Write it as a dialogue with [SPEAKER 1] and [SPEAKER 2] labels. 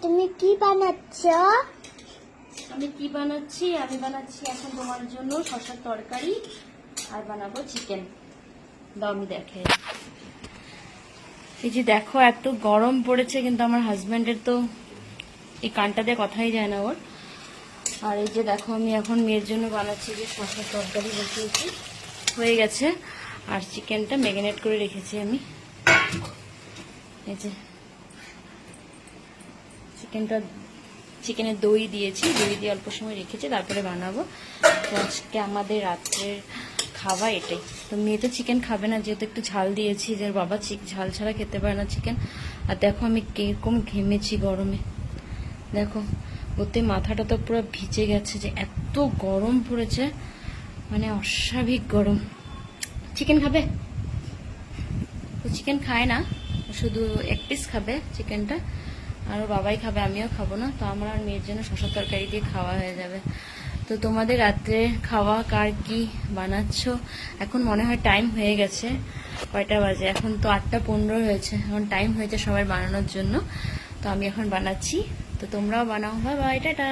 [SPEAKER 1] তুমি কি বানাচ্ছ?
[SPEAKER 2] আমি কি বানাচ্ছি? আমি বানাচ্ছি এখন তোমার জন্য শসার তরকারি আর বানাবো চিকেন। দাও আমি দেখাই। এই যে দেখো, এত গরম পড়েছে, কিন্তু আমার হাজবেন্ডের তো এই কানটা দিয়ে কথাই যায় না ওর। আর এই যে দেখো, আমি এখন মেয়ের জন্য বানাচ্ছি যে শসার তরকারি বসিয়েছি, হয়ে গেছে। আর চিকেনটা ম্যারিনেট করে রেখেছি আমি। এই যে চিকেনের দই দিয়েছি, দই দিয়ে অল্প সময় রেখেছি, তারপরে বানাবো। তো আজকে আমাদের রাত্রের খাওয়া এটাই। তো মেয়ে তো চিকেন খাবে না, যেহেতু একটু ঝাল দিয়েছি, যে বাবা ঝাল ছাড়া খেতে পারে না চিকেন। আর দেখো আমি কিরকম ঘেমেছি গরমে, দেখো ওতে মাথাটা তো পুরো ভিজে গেছে, যে এত গরম পড়েছে, মানে অস্বাভাবিক গরম। চিকেন খাবে? ও চিকেন খায় না, শুধু এক পিস খাবে চিকেনটা, আর ওর বাবাই খাবে, আমিও খাবো না। তো আমার আর মেয়ের জন্য শসার তরকারি দিয়ে খাওয়া হয়ে যাবে। তো তোমাদের রাত্রে খাওয়া কার কি বানাচ্ছ? এখন মনে হয় টাইম হয়ে গেছে, কয়টা বাজে? এখন তো 8:15 হয়েছে, এখন টাইম হয়েছে সবাই বানানোর জন্য। তো আমি এখন বানাচ্ছি, তো তোমরাও বানাও। Bye bye, tata.